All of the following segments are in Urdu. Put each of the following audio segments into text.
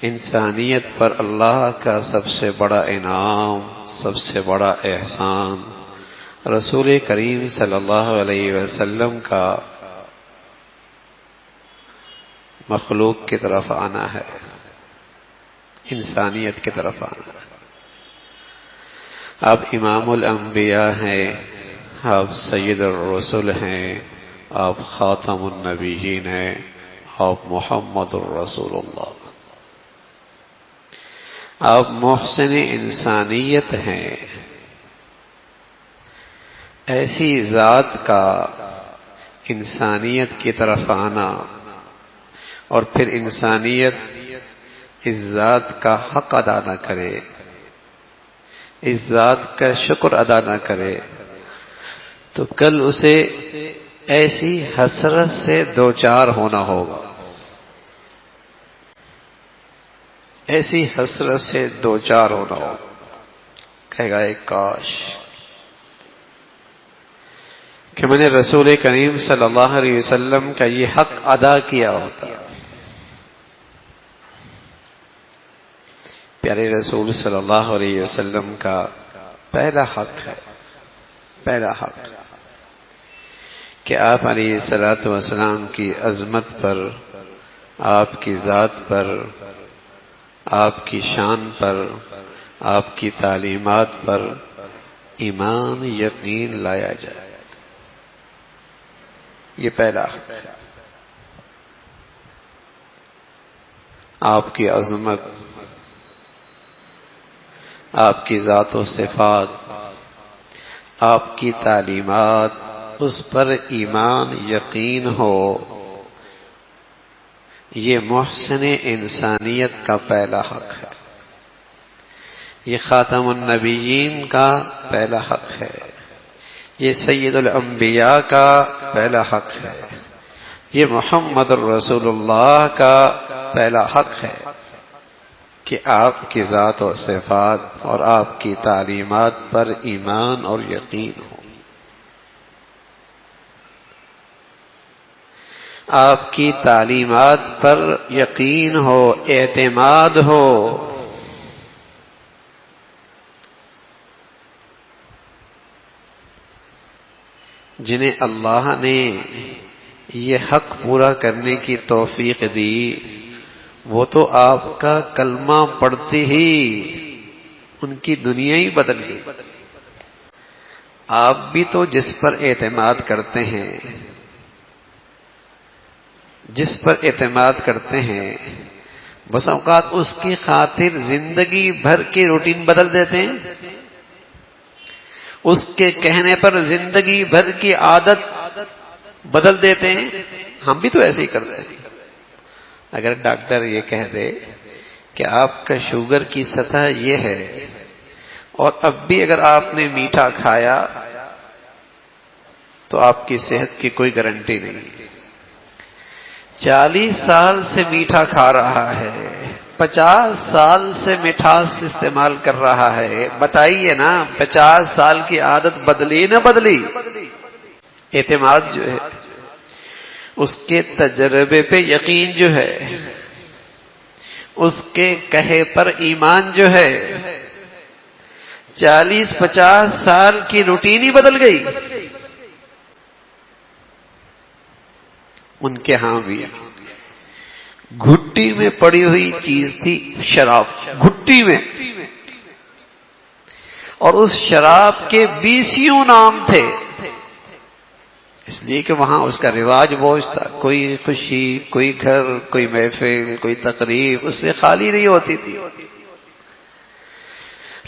انسانیت پر اللہ کا سب سے بڑا انعام، سب سے بڑا احسان رسول کریم صلی اللہ علیہ وسلم کا مخلوق کی طرف آنا ہے، انسانیت کی طرف آنا ہے۔ آپ امام الانبیاء ہیں، آپ سید الرسل ہیں، آپ خاتم النبیین ہیں، آپ محمد الرسول اللہ، آپ محسن انسانیت ہیں۔ ایسی ذات کا انسانیت کی طرف آنا اور پھر انسانیت اس ذات کا حق ادا نہ کرے، اس ذات کا شکر ادا نہ کرے، تو کل اسے ایسی حسرت سے دوچار ہونا ہوگا، ایسی حسرت سے دوچار ہونا ہوگا، کہے گا ایک کاش کہ میں نے رسول کریم صلی اللہ علیہ وسلم کا یہ حق ادا کیا ہوتا۔ پیارے رسول صلی اللہ علیہ وسلم کا پہلا حق ہے، پہلا حق کہ آپ علیہ الصلوۃ والسلام کی عظمت پر، آپ کی ذات پر، آپ کی شان پر، آپ کی تعلیمات پر ایمان یقین لایا جائے، یہ پہلا حق ہے۔ آپ کی عظمت، آپ کی ذات و صفات، آپ کی تعلیمات، اس پر ایمان یقین ہو، یہ محسن انسانیت کا پہلا حق ہے، یہ خاتم النبیین کا پہلا حق ہے، یہ سید الانبیاء کا پہلا حق ہے، یہ محمد الرسول اللہ کا پہلا حق ہے کہ آپ کی ذات و صفات اور آپ کی تعلیمات پر ایمان اور یقین ہو، آپ کی تعلیمات پر یقین ہو، اعتماد ہو۔ جنہیں اللہ نے یہ حق پورا کرنے کی توفیق دی، وہ تو آپ کا کلمہ پڑھتے ہی ان کی دنیا ہی بدل گئی۔ آپ بھی تو جس پر اعتماد کرتے ہیں، جس پر اعتماد کرتے ہیں، بس اوقات اس کی خاطر زندگی بھر کی روٹین بدل دیتے ہیں، اس کے کہنے پر زندگی بھر کی عادت بدل دیتے ہیں۔ ہم بھی تو ایسے ہی کرتے ہیں۔ اگر ڈاکٹر یہ کہہ دے کہ آپ کا شوگر کی سطح یہ ہے اور اب بھی اگر آپ نے میٹھا کھایا تو آپ کی صحت کی کوئی گارنٹی نہیں، 40 سال سے میٹھا کھا رہا ہے، 50 سال سے مٹھاس استعمال کر رہا ہے، بتائیے نا 50 سال کی عادت بدلی نہ بدلی؟ اعتماد جو ہے، اس کے تجربے پہ یقین جو ہے، اس کے کہے پر ایمان جو ہے، 40-50 سال کی روٹین ہی بدل گئی۔ ان کے ہاں بھی گھٹی میں پڑی ہوئی چیز تھی شراب، گھٹی میں، اور اس شراب کے 20 نام تھے، اس لیے کہ وہاں اس کا رواج بوجھ تھا، کوئی خوشی، کوئی گھر، کوئی محفل، کوئی تقریب اس سے خالی نہیں ہوتی تھی۔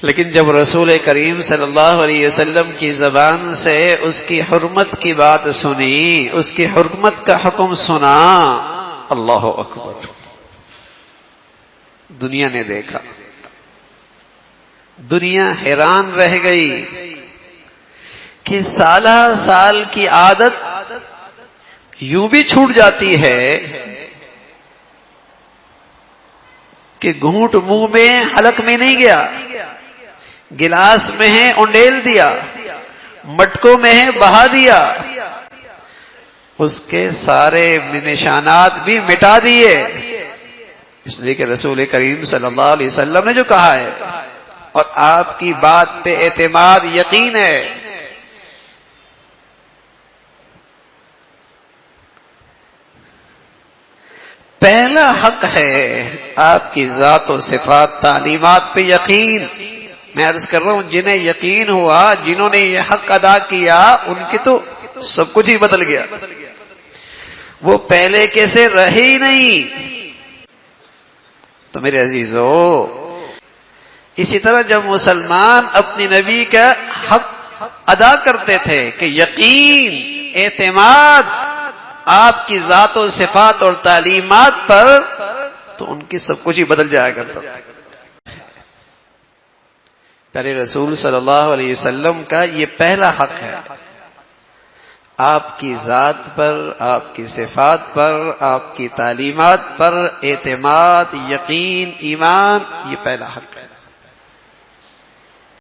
لیکن جب رسول کریم صلی اللہ علیہ وسلم کی زبان سے اس کی حرمت کی بات سنی، اس کی حرمت کا حکم سنا، اللہ اکبر، دنیا نے دیکھا، دنیا حیران رہ گئی کہ سالہ سال کی عادت یوں بھی چھوٹ جاتی ہے کہ گھونٹ منہ میں حلق میں نہیں گیا، گلاس میں ہے اونڈیل دیا، مٹکوں میں ہے بہا دیا، اس کے سارے نشانات بھی مٹا دیے، اس لیے کہ رسول کریم صلی اللہ علیہ وسلم نے جو کہا ہے اور آپ کی بات پہ اعتماد یقین ہے. پہلا حق ہے آپ کی ذات و صفات تعلیمات پہ یقین. میں عرض کر رہا ہوں جنہیں یقین ہوا، جنہوں نے یہ حق ادا کیا، ان کی تو سب کچھ ہی بدل گیا، وہ پہلے کیسے رہے ہی نہیں. تو میرے عزیزو، اسی طرح جب مسلمان اپنی نبی کا حق ادا کرتے تھے کہ یقین، اعتماد آپ کی ذات و صفات اور تعلیمات پر، تو ان کی سب کچھ ہی بدل جایا کرتا. پیارے رسول صلی اللہ علیہ وسلم کا یہ پہلا حق ہے، آپ کی ذات پر، آپ کی صفات پر، آپ کی تعلیمات پر اعتماد، یقین، ایمان، یہ پہلا حق ہے.